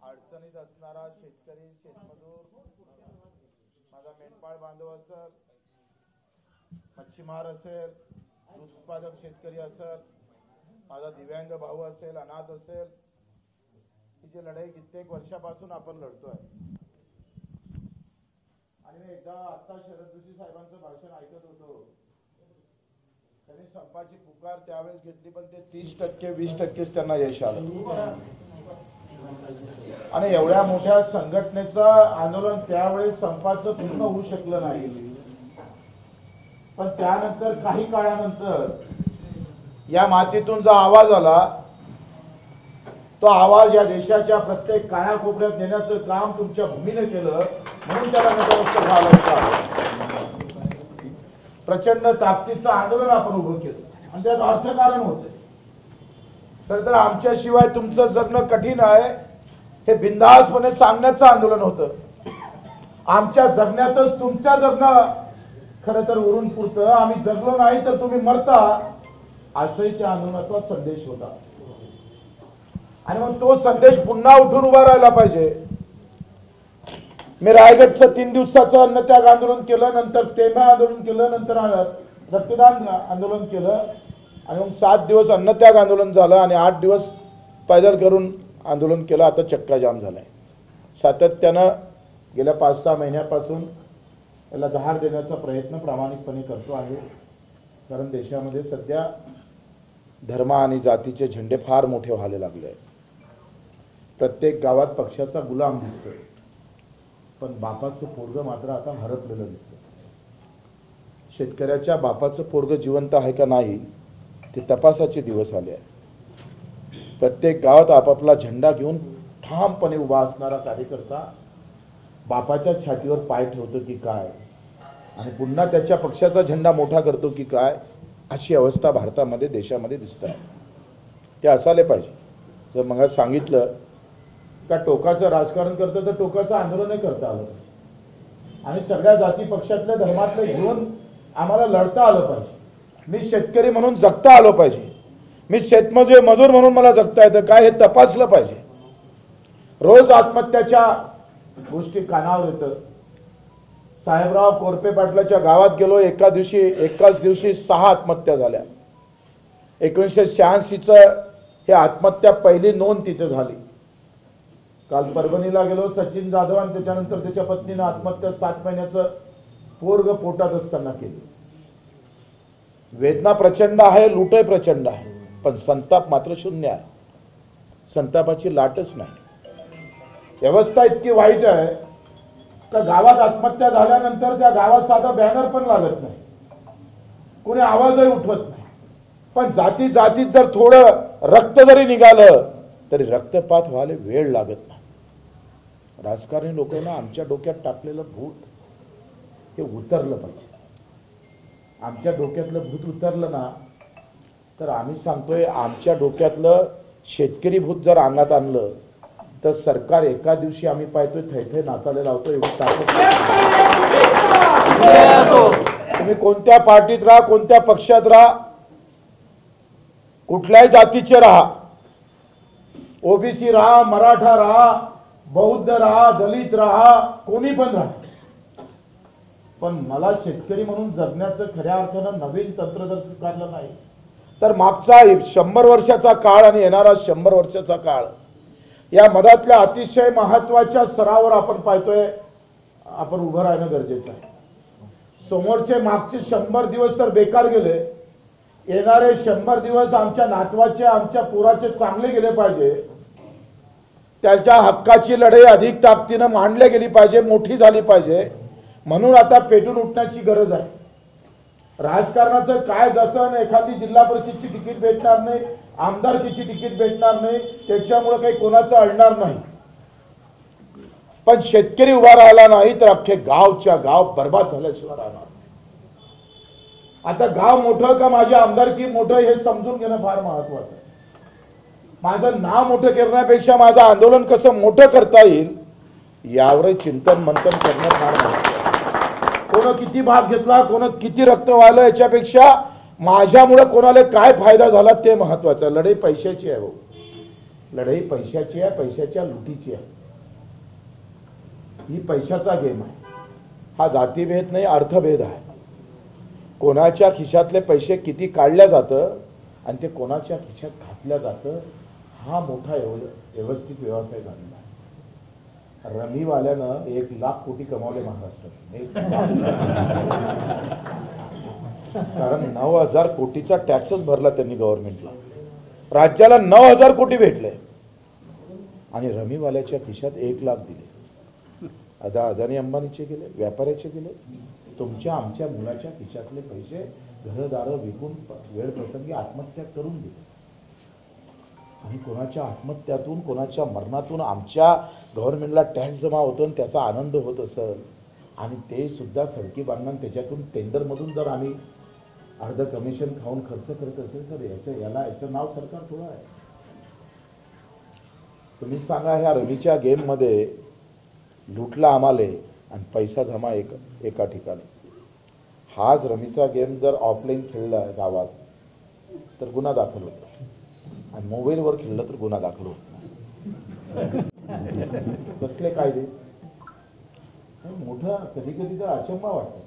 अडचणीत असणारा शेतकरी, शेतमजूर, माझा मेंढपाळ बांधव असेल, मच्छीमार असेल, दूध उत्पादक शेतकरी असेल, माझा दिव्यांग भाऊ असेल, अनाथ असेल, ही जी लढाई कित्येक वर्षापासून आपण लढतोय. आणि मी एकदा आता शरद जोशी साहेबांचं भाषण ऐकत होतो. त्यांनी संपाची पुकार त्यावेळेस घेतली, पण ते 30% 20%च त्यांना यश आलं. आणि एवढ्या मोठ्या संघटनेचं आंदोलन त्यावेळेस संपाचं पूर्ण होऊ शकलं नाही. पण त्यानंतर काही काळानंतर या मातीतून जो आवाज आला, तो आवाज या देशाच्या प्रत्येक कानाकोपऱ्यात नेण्याचं काम तुमच्या भूमीने केलं, म्हणून त्याला नतमस्तक व्हावं लागतं. प्रचंड ताकदीचं आंदोलन आपण उभं केलं आणि त्यात अर्थकारण होते. तर आमच्याशिवाय तुमचं जगणं कठीण आहे हे बिनधास्तपणे सांगण्याचं आंदोलन होतं. आमच्या जगण्यातच तुमच्या जगणं खरं तर उरून पुरतं. आम्ही जगलो नाही तर तुम्ही मरता, असंही त्या आंदोलनाचा संदेश होता. आणि मग तो संदेश पुन्हा उठून उभा राहायला पाहिजे. मी रायगडचं 3 दिवसाचं अन्नत्याग आंदोलन केलं, नंतर तेमा आंदोलन केलं, नंतर रक्तदान आंदोलन केलं, आणि मग 7 दिवस अन्नत्याग आंदोलन झालं आणि 8 दिवस पैदल करून आंदोलन केलं. आता चक्का जाम झालाय. सातत्यानं गेल्या 5-6 महिन्यापासून याला दहाड देण्याचा प्रयत्न प्रामाणिकपणे करतो आहे. कारण देशामध्ये सध्या धर्म आणि जातीचे झेंडे फार मोठे व्हायला लागले आहेत. प्रत्येक गावात पक्षाचा गुलाम दिसतोय, पण बापाचं पोरगं मात्र आता हरपलेलं दिसतं. शेतकऱ्याच्या बापाचं पोरगं जिवंत आहे का नाही ते तपासाचे दिवस आले आहेत. प्रत्येक गावात आपापला झेंडा घेऊन ठामपणे उभा असणारा कार्यकर्ता बापाच्या छातीवर पाय ठेवतो की काय, आणि पुन्हा त्याच्या पक्षाचा झेंडा मोठा करतो की काय, अशी अवस्था भारतामध्ये, देशामध्ये दिसत आहे. ते असायला पाहिजे. जर मग सांगितलं का टोकाचं राजकारण करतं तर टोकाचं आंदोलनही करता आलं पाहिजे, आणि सगळ्या जाती पक्षातल्या धर्मातले घेऊन आम्हाला लढता आलं पाहिजे. मी शेतकरी म्हणून जगता आलं पाहिजे. मी मजूर म्हणून मला जगता येतं काय हे तपासलं पाहिजे. रोज आत्महत्याच्या गोष्टी कानावर येतं. साहेबराव कोरपे पाटलाच्या गावात गेलो, एकाच दिवशी 6 आत्महत्या झाल्या. 1986चं हे आत्महत्या पहिली नोंद तिथे झाली. काल परभणीला गेलो, सचिन जाधव आणि त्याच्यानंतर त्याच्या पत्नीनं आत्महत्या 7 महिन्याचं पोरग पोटात असताना केली. वेदना प्रचंड आहे, लूटही प्रचंड आहे, पण संताप मात्र शून्य आहे. संतापाची लाटच नाही. व्यवस्था इतकी वाईट आहे का गावात आत्महत्या झाल्यानंतर त्या गावात साधा बॅनर पण लागत नाही, कोणी आवाजही उठवत नाही. पण जातीत जर थोडं रक्त जरी निघालं तरी रक्तपात व्हायला वेळ लागत नाही. राजकारणी लोकांना आमच्या डोक्यात टाकलेलं भूत हे उतरलं पाहिजे. आमच्या डोक्यातलं भूत उतरलं ना तर आम्ही सांगतोय, आमच्या डोक्यातलं शेतकरी भूत जर अंगात आणलं तर सरकार एका दिवशी आम्ही पाहतोय थैथे नाचायला लावतो. एवढी ताकद. तुम्ही कोणत्या पार्टीत राहा, कोणत्या पक्षात राहा, कुठल्याही जातीचे राहा, ओबीसी राहा, मराठा राहा, बौद्ध राहा, दलित राहा, कोणी पण राहा, पण मला शेतकरी म्हणून जगण्याचं खऱ्या अर्थानं नवीन तंत्र जर स्वीकारलं नाही तर मागचा 100 वर्षाचा काळ आणि येणारा 100 वर्षाचा काळ या मधातल्या अतिशय महत्वाच्या स्तरावर आपण पाहतोय, आपण उभं राहणं गरजेचं आहे. समोरचे मागचे 100 दिवस तर बेकार गेले, येणारे 100 दिवस आमच्या नातवाचे, आमच्या पोराचे चांगले गेले पाहिजे. त्याच्या हक्काची लढाई अधिक ताकदीनं मांडली गेली पाहिजे, मोठी झाली पाहिजे. म्हणून आता पेटून उठण्याची गरज आहे. राजकारणाचं काय जसं एखादी जिल्हा परिषदची तिकीट भेटणार नाही, आमदारकीची तिकीट भेटणार नाही, त्याच्यामुळे काही कोणाचं अडणार नाही. पण शेतकरी उभा राहिला नाही तर अख्खे गावच्या गाव बर्बाद झाल्याशिवाय राहणार. आता गाव मोठं का माझी आमदारकी मोठं हे समजून घेणं फार महत्वाचं आहे. माझं नाव मोठं करण्यापेक्षा माझं आंदोलन कसं मोठं करता येईल यावर चिंतन मंथन करणं फार महत्वाचं आहे. कोण किती भाग घेतला, कोण किती रक्त वाहिलं याच्यापेक्षा माझ्यामुळे कोणाला काय फायदा झाला ते महत्वाचं. लढाई पैशाची आहे. लढाई पैशाची आहे, पैशाच्या लुटीची आहे. ही पैशाचा गेम आहे. हा जातीभेद नाही, अर्थभेद आहे. कोणाच्या खिशातले पैसे किती काढल्या जातं आणि ते कोणाच्या खिशात घातल्या जातं, हा मोठा व्यवस्थित व्यवसाय झालेला आहे. रमीवाल्यानं 1,00,000 कोटी कमावले महाराष्ट्रात. कारण 9,000 कोटीचा टॅक्सच भरला त्यांनी गव्हर्नमेंटला. राज्याला 9,000 कोटी भेटले आणि रमीवाल्याच्या खिशात 1,00,000 दिले. आता अदानी अंबानीचे गेले, व्यापाऱ्याचे गेले. तुमच्या आमच्या मुलाच्या खिशातले पैसे घरदारं विकून वेळ प्रसंगी आत्महत्या करून दिले. आणि कोणाच्या आत्महत्यातून, कोणाच्या मरणातून आमच्या गव्हर्नमेंटला टॅक्स जमा होतो आणि त्याचा आनंद होत असेल आणि ते सुद्धा सडकी बांधणं, त्याच्यातून टेंडरमधून जर आम्ही अर्ध कमिशन खाऊन खर्च करत असेल तर याचं नाव सरकार थोडं आहे. तुम्ही सांगा, ह्या रमीच्या गेममध्ये लुटला आम्हाले आणि पैसा जमा एका ठिकाणी. हाच रमीचा गेम जर ऑफलाईन खेळला गावात तर गुन्हा दाखल होतो आणि मोबाईलवर खेळलं तर गुन्हा दाखल होत नाही. कसले कायदे मोठा कधी कधी तर अचंबा वाटतो.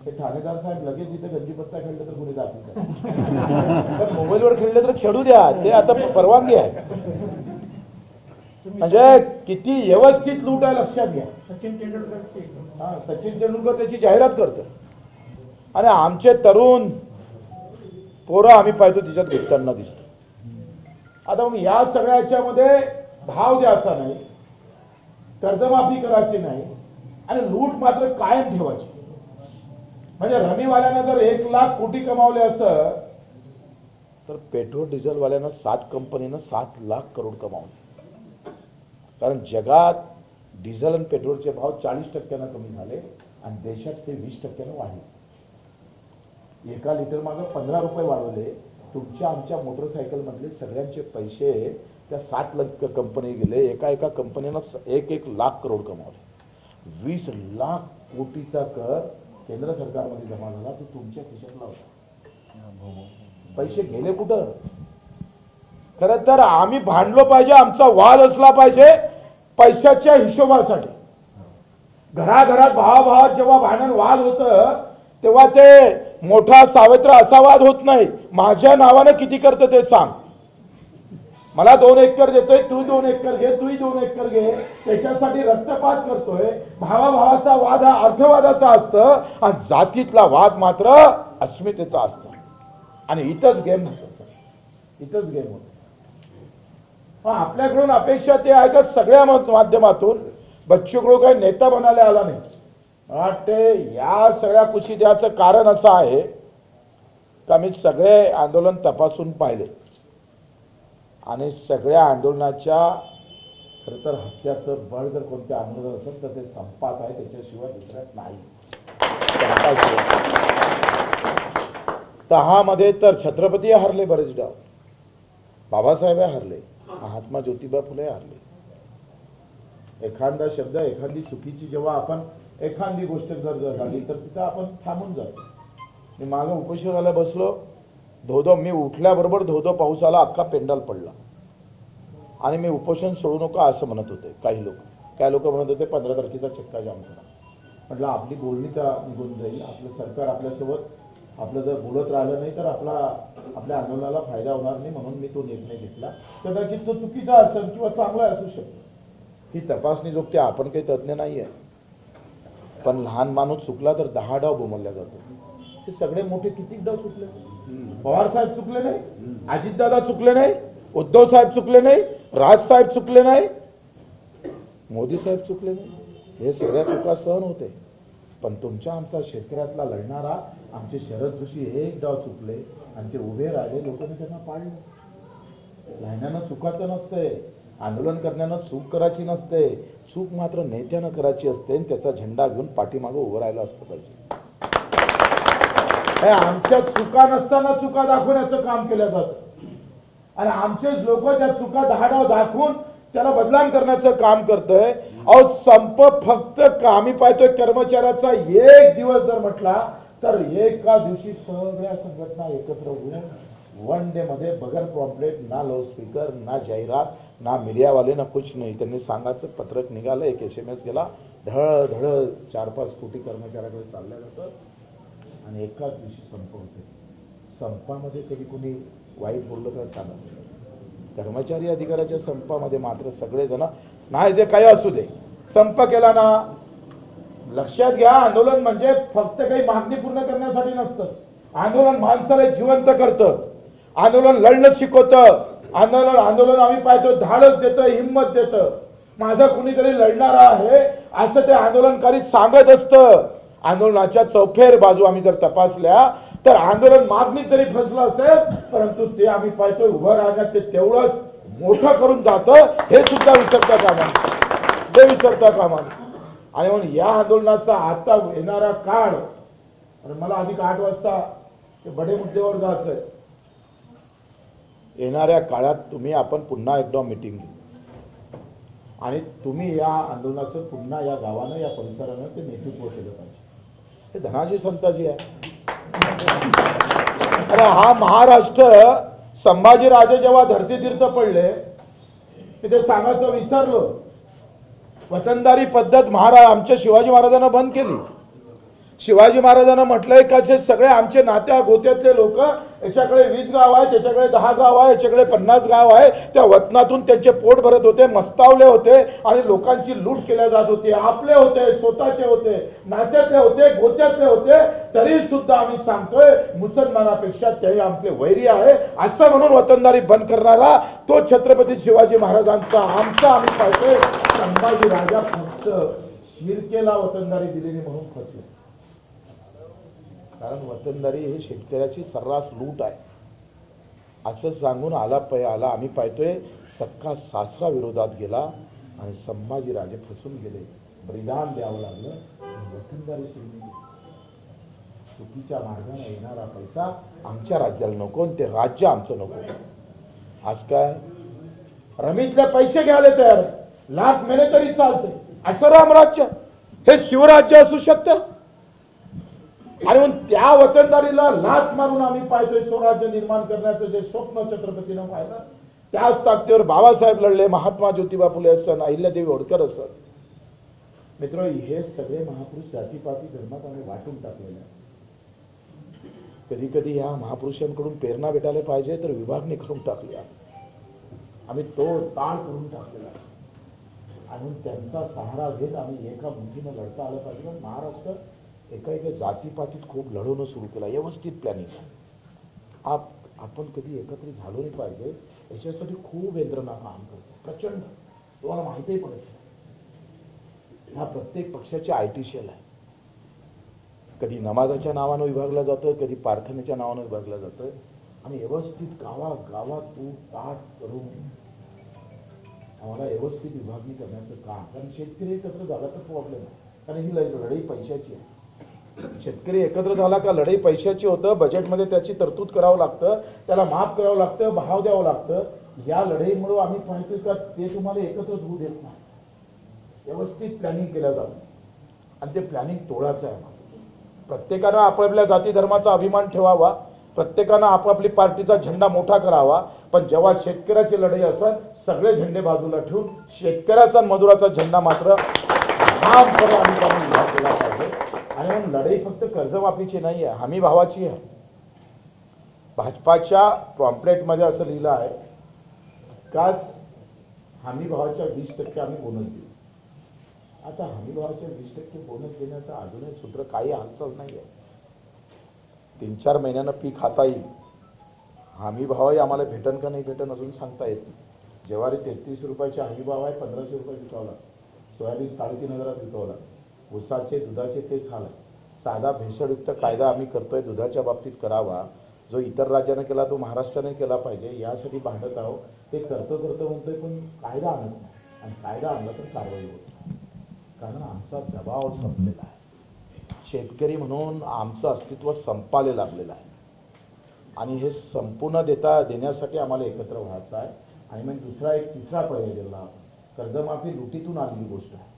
ते ठाणेदार साहेब लगेच इथे गंजीपत्ता खेळलं तर गुन्हे दाखल करतात, पण मोबाईलवर खेळले तर खेळू द्या, ते आता परवानगी आहे. म्हणजे किती व्यवस्थित लूट आहे लक्षात घ्या. सचिन तेंडुलकर त्याची जाहिरात करतो आणि आमचे तरुण पोरं आम्ही पाहतो तिच्यात घेताना दिसतो. आता मग या सगळ्याच्यामध्ये भाव द्यायचा नाही, कर्जमाफी करायची नाही आणि लूट मात्र कायम ठेवायची. म्हणजे रमीवाल्यानं जर 1,00,000 कोटी कमावले असं तर पेट्रोल डिझेलवाल्यानं 7 कंपनीनं 7,00,000 करोड कमावले. कारण जगात डिझेल आणि पेट्रोलचे भाव 40% कमी झाले आणि देशात ते 20% वाढले. एका लिटर मागे 15 रुपये वाढवले. तुमच्या आमच्या मोटरसायकल मधले सगळ्यांचे पैसे त्या 7,00,000 कंपनी गेले. एका कंपनीनं 1,00,000 करोड कमावले. 20,00,000 कोटीचा कर केंद्र सरकारमध्ये जमा झाला, तो तुमच्या खिशातला होता. पैसे गेले कुठं? खरं तर आम्ही भांडलो पाहिजे, आमचा वाद असला पाहिजे पैशाच्या हिशोबासाठी. घराघरात भावाभावात जेव्हा भांडण वाद होतं तेव्हा ते मोठा सावत्र असा वाद होत नाही, माझ्या नावानं किती करतं ते सांग, मला 2 एकर देतोय, तू 2 एकर घे, तूही 2 एकर घे, त्याच्यासाठी रक्तपात करतोय. भावाभावाचा वाद हा अर्थवादाचा असतं आणि जातीतला वाद मात्र अस्मितेचा असतं. आणि इथंच गेम होतो, इथंच गेम होतो. आपल्याकडून अपेक्षा ते आहे का सगळ्या माध्यमातून बच्चू कडू काही नेता बनायला आला नाही. वाटते या सगळ्या कुशी द्याचं कारण असं आहे का मी सगळे आंदोलन तपासून पाहिले आणि सगळ्या आंदोलनाच्या खरं तर हत्याचं बळ जर कोणत्या आंदोलन असेल तर ते संपात आहे, त्याच्याशिवाय दुसऱ्यात नाही. तहामध्ये तर छत्रपती हरले, बरेच डाव बाबासाहेब हरले, महात्मा ज्योतिबा फुले हरले. एखादा शब्द, एखादी चुकीची जेव्हा आपण एखादी गोष्ट जर झाली तर तिथं आपण थांबून जातो. मी मागं उपोषणाला बसलो, धोधो मी उठल्याबरोबर धोधो पाऊस आला, अख्खा पेंडाल पडला आणि मी उपोषण सोडू नका असं म्हणत होते काही लोक. काय लोक म्हणत होते 15 तारखेचा चक्का जाम करा. म्हटलं आपली बोलणी तर निघून जाईल, आपलं सरकार आपल्यासोबत आपलं जर बोलत राहिलं नाही तर आपल्या आंदोलनाला फायदा होणार नाही, म्हणून मी तो निर्णय घेतला. कदाचित तो चुकीचा असेल किंवा चांगला असू शकतो, ही तपासणी जोगते. आपण काही तज्ज्ञ नाही आहे, पण लहान माणूस चुकला तर 10 डाव बोमलल्या जातो. ते सगळे मोठे किती डाव चुकले? पवार साहेब चुकले नाही, अजितदादा चुकले नाही, उद्धव साहेब चुकले नाही, राज साहेब चुकले नाही, मोदी साहेब चुकले नाही. हे सगळ्या चुका सहन होते. पण तुमच्या आमचा शेतकऱ्यातला लढणारा आमचे शरद जोशी 1 डाव चुकले आणि ते उभे राहिले, लोकांनी त्यांना पाडलं. लढण्यानं चुकाचं नसतंय, आंदोलन करण्यानं चूक करायची नसते, चूक मात्र नेत्यानं करायची असते आणि त्याचा झेंडा घेऊन पाठीमागं उभं राहिलं असतं पाहिजे. आमच्या चुका नसताना चुका दाखवण्याचं काम केलं जातं आणि आमचेच लोक त्या चुका 10 डाव दाखवून त्याला बदनाम करण्याचं काम करतोय. अहो संप फक्त आम्ही पाहतोय कर्मचाऱ्याचा 1 दिवस जर म्हटला तर एका दिवशी सगळ्या संघटना एकत्र होऊन 1 डे मध्ये बगर पॉम्पलेट, ना लाऊडस्पीकर, ना जाहिरात, ना मीडियावाले ना कुछ नाही. त्यांनी सांगायचं पत्रक निघालं, एक SMS गेला, धड धड 4-5 कोटी कर्मचाऱ्याकडे चालल्या जातं आणि एकाच दिवशी संप होते. संपामध्ये कधी कोणी वाईट बोललं तर सांगा. कर्मचारी अधिकाऱ्याच्या संपामध्ये मात्र सगळेजण नाही ते काही असू दे, संप केला ना. लक्षात घ्या, आंदोलन म्हणजे फक्त काही मागणी पूर्ण करण्यासाठी नसतं. आंदोलन माणसाला जिवंत करतं, आंदोलन लढणं शिकवतं. आंदोलन आम्ही पाहतो धाडस देतं, हिंमत देतं. माझा कुणीतरी लढणारा आहे असं ते आंदोलनकारी सांगत असतं. आंदोलनाच्या चौफेर बाजू आम्ही जर तपासल्या तर आंदोलन मागणी तरी फसलं असेल, परंतु ते आम्ही पाहतोय उभं राहण्यात ते तेवढंच मोठं करून जातं. हे सुद्धा विसरता कामा नये, ते विसरता कामा नये. आणि म्हणून या आंदोलनाचा आता येणारा काळ, आणि मला अधिक 8 वाजता ते बडे मुद्द्यावर जायचंय. येणाऱ्या काळात तुम्ही आपण पुन्हा एकदा मीटिंग घेऊ आणि तुम्ही या आंदोलनाचं पुन्हा या गावानं या परिसरानं ते नेतृत्व केलं पाहिजे. हे धनाजी संताजी आहे. अरे हा महाराष्ट्र संभाजीराजे जेव्हा धरतीतीर्थ पडले ते सांगायचं विसरलो. वतनदारी पद्धत आमच्या शिवाजी महाराजांना बंद केली. शिवाजी महाराजांना म्हटलंय का जे सगळे आमचे नात्या गोत्यातले लोक, याच्याकडे 20 गाव आहे, त्याच्याकडे 10 गाव आहे, याच्याकडे 50 गाव आहे, त्या वतनातून त्यांचे पोट भरत होते, मस्तावले होते आणि लोकांची लूट केल्या जात होती. आपले होते, स्वतःचे होते, नात्यातले होते, गोत्यातले होते, तरी सुद्धा आम्ही सांगतोय मुसलमानापेक्षा ते आमचे वैरी आहे असं म्हणून वतनदारी बंद करणारा तो छत्रपती शिवाजी महाराजांचा आमचा आम्ही पाहतोय. संभाजी राजा फक्त शिरकेला वतनदारी दिलेली म्हणून फसले. कारण वतनदारी हे शेतकऱ्याची सर्रास लूट आहे असं सांगून आला आम्ही पाहतोय सक्का सासरा विरोधात गेला आणि संभाजीराजे फसून गेले. बलिदान द्यावं लागलं. वतनदारी चुकीच्या मार्गाने येणारा पैसा आमच्या राज्याला नको, ते राज्य आमचं नको. आज काय रमीतले पैसे घ्यायला तयार, लाख मेले तरी चालते असं रामराज्य, हे शिवराज्य असू शकतं. आणि म्हणून त्या वतनदारीला लाथ मारून आम्ही पाहतोय स्वराज्य निर्माण करण्याचं जे स्वप्न छत्रपतीनं पाहिलं, त्याच ताकदीवर बाबासाहेब लढले, महात्मा ज्योतिबा फुले असत, अहिल्यादेवी होळकर असत. मित्र, हे सगळे महापुरुष जातीपाती धर्मात आम्ही वाटून टाकलेले. कधी कधी ह्या महापुरुषांकडून प्रेरणा भेटायला पाहिजे तर विभागणी करून टाकली. आम्ही तो ताळ करून टाकलेला आणि त्यांचा सहारा घेत आम्ही एका मुठीनं लढता आलं पाहिजे. महाराष्ट्र एका जातीपातीत खूप लढवणं सुरू केलं, व्यवस्थित प्लॅनिंग. आपण कधी एकत्रित झालो नाही पाहिजे याच्यासाठी खूप यंत्रणा काम करतो प्रचंड. तुम्हाला माहितीही पडेल ह्या प्रत्येक पक्षाची IT सेल आहे. कधी नमाजाच्या नावानं विभागलं जातं, कधी प्रार्थनेच्या नावानं विभागलं जातं आणि व्यवस्थित गावात तू ताट करून आम्हाला व्यवस्थित विभागणी करण्याचं काम. कारण शेतकरी एकत्र झाला तर प्रॉब्लेम आहे, कारण ही लढाई पैशाची आहे. शेतकरी एकत्र झाला का लढाई पैशाची होतं, बजेटमध्ये त्याची तरतूद करावं लागतं, त्याला माफ करावं लागतं, भाव द्यावं लागतं. या लढाईमुळे आम्ही पाहतोय का ते तुम्हाला एकत्रच होऊ देत नाही. व्यवस्थित प्लॅनिंग केलं जातं आणि ते प्लॅनिंग तोडायचं आहे. प्रत्येकानं आपापल्या जाती धर्माचा अभिमान ठेवावा, प्रत्येकानं आपापली पार्टीचा झेंडा मोठा करावा. पण जेव्हा शेतकऱ्याची लढाई असत सगळे झेंडे बाजूला ठेवून शेतकऱ्याचा मजुराचा झेंडा मात्र ठामपणे आम्ही उभा केला पाहिजे. आणि म्हणून लढाई फक्त कर्जमाफीची नाही आहे, हमी भावाची आहे. भाजपाच्या पॉम्पलेटमध्ये असं लिहिलं आहे का हमी भावाच्या 20% आम्ही बोनस देऊ. आता हमी भावाच्या 20% बोनस देण्याचं अजूनही सूत्र काही हालचाल नाही आहे. 3-4 महिन्यानं पीक खाता येईल. हमी भावही आम्हाला भेटन का नाही भेटन अजून सांगता येत नाही. ज्वारी 33 रुपयाचे हमी भाव आहे, 1500 रुपये विकावला. सोयाबीन 3,500 विकावला. ऊसाचे दुधाचे तेच हाल आहे. साधा भेसळयुक्त कायदा आम्ही करतोय दुधाच्या बाबतीत करावा, जो इतर राज्याने केला तो महाराष्ट्राने केला पाहिजे यासाठी भांडत आहोत. ते करतो म्हणतोय पण कायदा आणत नाही आणि कायदा आणला तर कारवाई होत. कारण आमचा दबाव संपलेला आहे. शेतकरी म्हणून आमचं अस्तित्व संपायला लागलेलं आहे आणि हे संपूर्ण देण्यासाठी आम्हाला एकत्र व्हायचं आहे. आणि मग तिसरा पर्याय दिला, कर्जमाफी लुटीतून आलेली गोष्ट आहे,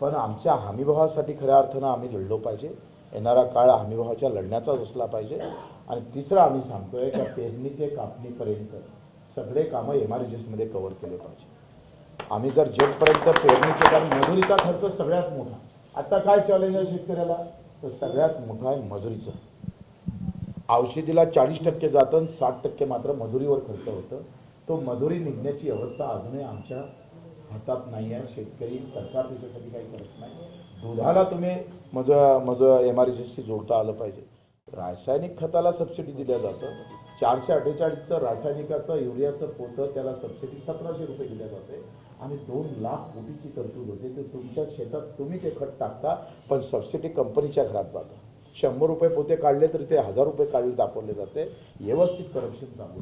पण आमच्या हमीभावासाठी खऱ्या अर्थानं आम्ही लढलो पाहिजे. येणारा काळ हमीभावाच्या लढण्याचाच असला पाहिजे. आणि तिसरं आम्ही सांगतोय की पेरणी ते कापणीपर्यंत सगळे कामं MRGS मध्ये कव्हर केले पाहिजे. आम्ही जर जेटपर्यंत पेरणीचे, कारण मजुरीचा खर्च सगळ्यात मोठा. आता काय चॅलेंज आहे शेतकऱ्याला, तर सगळ्यात मोठा आहे मजुरीचं. औषधीला 40% जातं आणि 60% मात्र मजुरीवर खर्च होतं. तो मजुरी निघण्याची अवस्था अजूनही आमच्या हातात नाही आहे. शेतकरी, सरकार त्याच्यासाठी काही करत नाही. दुधाला तुम्ही MRGSशी जोडता आलं पाहिजे. रासायनिक खताला सबसिडी दिल्या जातं. 448चं रासायनिकाचं युरियाचं पोतं त्याला सबसिडी 1700 रुपये दिल्या जाते आणि 2 लाख कोटीची तरतूद होते. ते तुमच्या शेतात तुम्ही ते खत टाकता, पण सबसिडी कंपनीच्या घरात जातं. 100 रुपये पोते काढले तरी ते 1000 रुपये काढले दाखवले जाते. व्यवस्थित करप्शन चालू.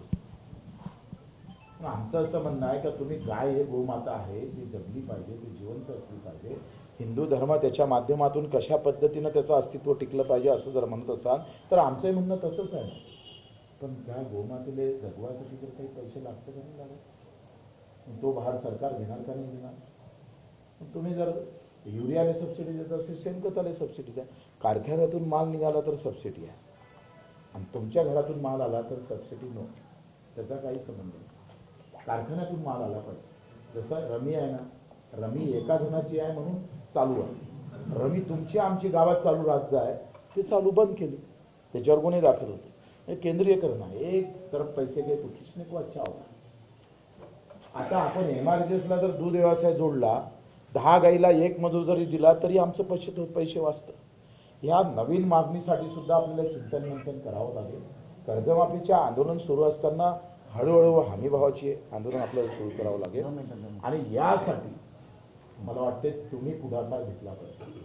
आमचं असं म्हणणं आहे का तुम्ही गाय हे गोमाता आहे, ती जगली पाहिजे, ती जिवंत असली पाहिजे. हिंदू धर्म त्याच्या माध्यमातून कशा पद्धतीनं त्याचं अस्तित्व टिकलं पाहिजे असं जर म्हणत असाल तर आमचंही म्हणणं तसंच आहे. पण त्या गोमातेला जगवायसाठी जर काही पैसे लागतं का नाही लागत, तो भार सरकार घेणार का नाही घेणार. तुम्ही जर युरियाला सबसिडी देत असेल, शेणखताला सबसिडी द्या. कारखान्यातून माल निघाला तर सबसिडी आहे आणि तुमच्या घरातून माल आला तर सबसिडी नो. त्याचा काही संबंध नाही. कारखान्यातून माल आला पाहिजे. जसं रमी आहे ना, रमी एका जणाची आहे म्हणून चालू आहे. रमी तुमची आमची गावात चालू राज्य आहे, ते चालू बंद केली, त्याच्यावर गुन्हे दाखल होते. हे केंद्रीयकरण आहे. एक तरफ पैसे घे तो किसने को अच्छा होगा. आता आपण MRGSला जर दूध व्यवसाय जोडला, 10 गाईला 1 मजूर जरी दिला तरी आमचं पैसे वाचतं. ह्या नवीन मागणीसाठी सुद्धा आपल्याला चिंतन मंथन करावं लागेल. कर्जमाफीच्या आंदोलन सुरू असताना हळूहळू हमीभावाची आंदोलन आपल्याला सुरू करावं लागेल आणि यासाठी मला वाटते तुम्ही पुढाकार घेतला पाहिजे.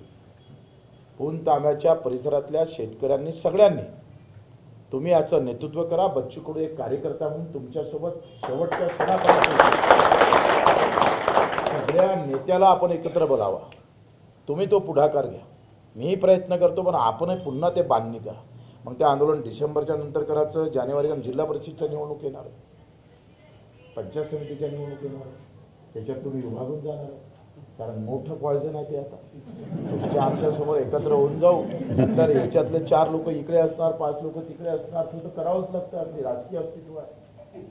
पून तांब्याच्या परिसरातल्या शेतकऱ्यांनी सगळ्यांनी तुम्ही याचं नेतृत्व करा. बच्चू कडू एक कार्यकर्ता म्हणून तुमच्यासोबत शेवटच्या क्षणापर्यंत सगळ्या नेत्याला आपण एकत्र बोलावा. तुम्ही तो पुढाकार घ्या. मीही प्रयत्न करतो, पण आपणही पुन्हा ते बांधणी करा. मग ते आंदोलन डिसेंबरच्या नंतर करायचं. जानेवारीला जिल्हा परिषदच्या निवडणूक येणार, पंचायत समितीच्या निवडणूक येणार, त्याच्यात तुम्ही विभागून जाणार. कारण मोठं पॉयझन आहे ते. आता तुमच्या आमच्यासमोर एकत्र होऊन जाऊ तर याच्यातले 4 लोक इकडे असणार, 5 लोक तिकडे असणार. तर करावंच लागतं. अगदी राजकीय अस्तित्व आहे.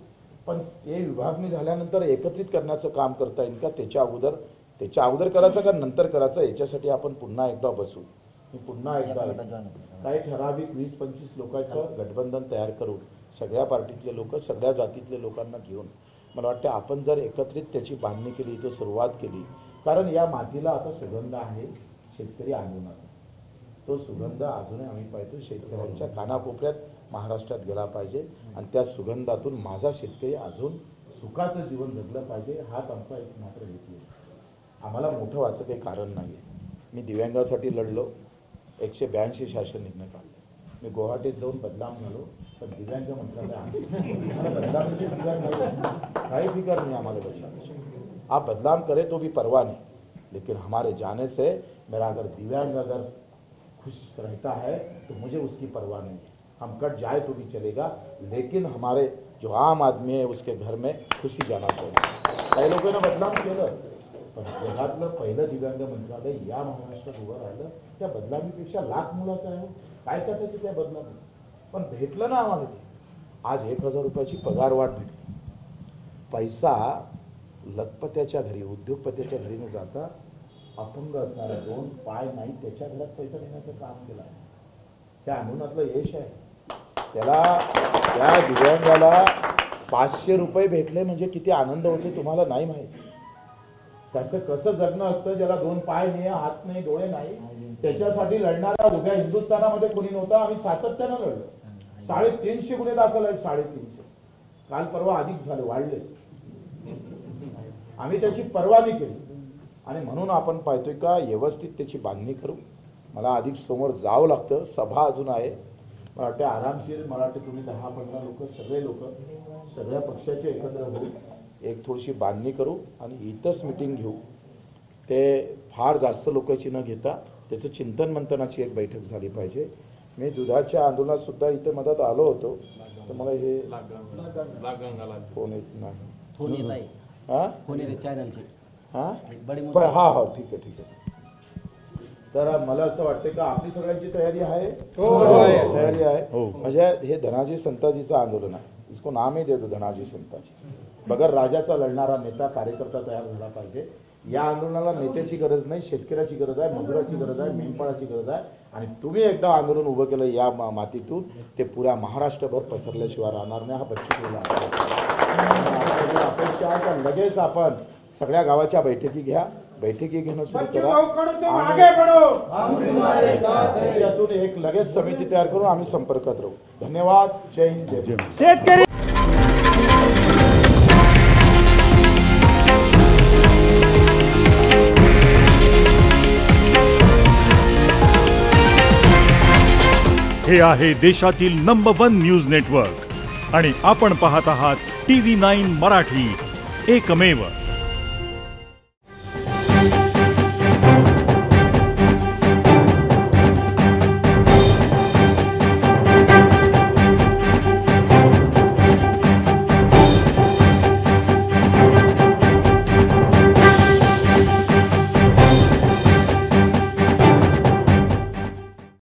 पण ते विभागणी झाल्यानंतर एकत्रित करण्याचं काम करता येईल का, त्याच्या अगोदर करायचं का नंतर करायचं, याच्यासाठी आपण पुन्हा एकदा बसू. पुन्हा एकदा काही ठराविक 20-25 लोकांचं गठबंधन तयार करून सगळ्या पार्टीतले लोक, सगळ्या जातीतले लोकांना घेऊन मला वाटतं आपण जर एकत्रित त्याची बांधणी केली, इथं सुरुवात केली. कारण या मातीला आता सुगंध आहे शेतकरी आंदोलनाचा. तो सुगंध अजूनही आम्ही पाहतो शेतकऱ्यांच्या कानाकोपऱ्यात महाराष्ट्रात गेला पाहिजे आणि त्या सुगंधातून माझा शेतकरी अजून सुखाचं जीवन जगलं पाहिजे. हाच आमचा एक मात्र हेतू आहे. आम्हाला मोठं व्हायचं काही कारण नाही आहे. मी दिव्यांगासाठी लढलो, 182 शासन निर्णय काढले. मी गुवाहाटीत जाऊन बदलाम झालो, पण दिव्यांग मंत्रालय बदलामची फिकर नाही, काही फिकर नहीं हमारे बदलाम. आप बदलाम करे तो भी परवाह नहीं, लेकिन हमारे जाने से मेरा अगर दिव्यांग अगर खुश रहता है तो मुझे उसकी परवाह नहीं. हम कट जाए तो भी चलेगा, लेकिन हमारे जो आम आदमी है उसके घर में खुशी जाना चाहिए. काही लोकांना बदलाम केलं, पण जगातलं पहिलं दिव्यांग मंत्रालय या महाराष्ट्रात उभं राहिलं. त्या बदलामीपेक्षा लाख मुलाचं आहे. काय टाकायचं त्या बदलामी, पण भेटलं ना आम्हाला ते. आज 1000 रुपयाची पगार वाढ भेटली. पैसा लखपत्याच्या घरी, उद्योगपत्याच्या घरी न जाता अपंग असणारा 2 पाय नाही त्याच्या घरात पैसा देण्याचं काम केलं आहे. त्या आंदोलनातलं यश आहे. त्याला त्या दिव्यांगाला 500 रुपये भेटले म्हणजे किती आनंद होते तुम्हाला नाही माहिती. त्याचं कसं जगणं असतं ज्याला 2 पाय नाही, हात नाही, डोळे नाही. त्याच्यासाठी लढणारा उभ्या हिंदुस्थानामध्ये कोणी नव्हता. आम्ही सातत्यानं लढलो. 350 गुन्हे दाखल आहेत. 350 काल परवा अधिक झाले, वाढले. आम्ही त्याची पर्वा नाही केली आणि म्हणून आपण पाहतोय का व्यवस्थित त्याची बांधणी करू. मला अधिक समोर जावं लागतं, सभा अजून आहे. मला वाटतं आरामशीर, मला वाटतं तुम्ही 10-15 लोक, सगळे लोक सगळ्या पक्षाचे एकत्र होऊ, एक थोडीशी बांधणी करू आणि इथंच मिटिंग घेऊ. ते फार जास्त लोकांची न घेता त्याचं चिंतन मंथनाची एक बैठक झाली पाहिजे. मी दुधाच्या आंदोलनात सुद्धा इथं मदत आलो होतो, तर मला हे फोन येत नाही. फोन येत आहे, फोन येते चॅनलचे. हां हां ठीक आहे. तर मला असं वाटतं का आपली सगळ्यांची तयारी आहे. तयारी आहे. म्हणजे हे धनाजी संताजीचं आंदोलन आहे. इसको नाम ही दे दो धनाजी संताजी. बगर राजाचा लढणारा नेता कार्यकर्ता तयार झाला पाहिजे. या आंदोलनाला नेत्याची गरज नाही, शेतकऱ्याची गरज आहे, मजुराची गरज आहे, मेंढपाळाची गरज आहे. आणि तुम्ही एकदा आंदोलन उभं केलं या मातीतून ते पुऱ्या महाराष्ट्रभर पसरल्याशिवाय राहणार नाही. हा बच्चू कडूला अपेक्षा आहे का लगेच आपण सगळ्या गावाच्या बैठकी घ्या, बैठकी घेणं सुरू करा. यातून एक लगेच समिती तयार करून आम्ही संपर्कात राहू. धन्यवाद. जय हिंद. जय शेतकरी. हे आहे देशातील नंबर 1 न्यूज नेटवर्क आणि आपण पाहत आहात TV9 मराठी, एकमेव.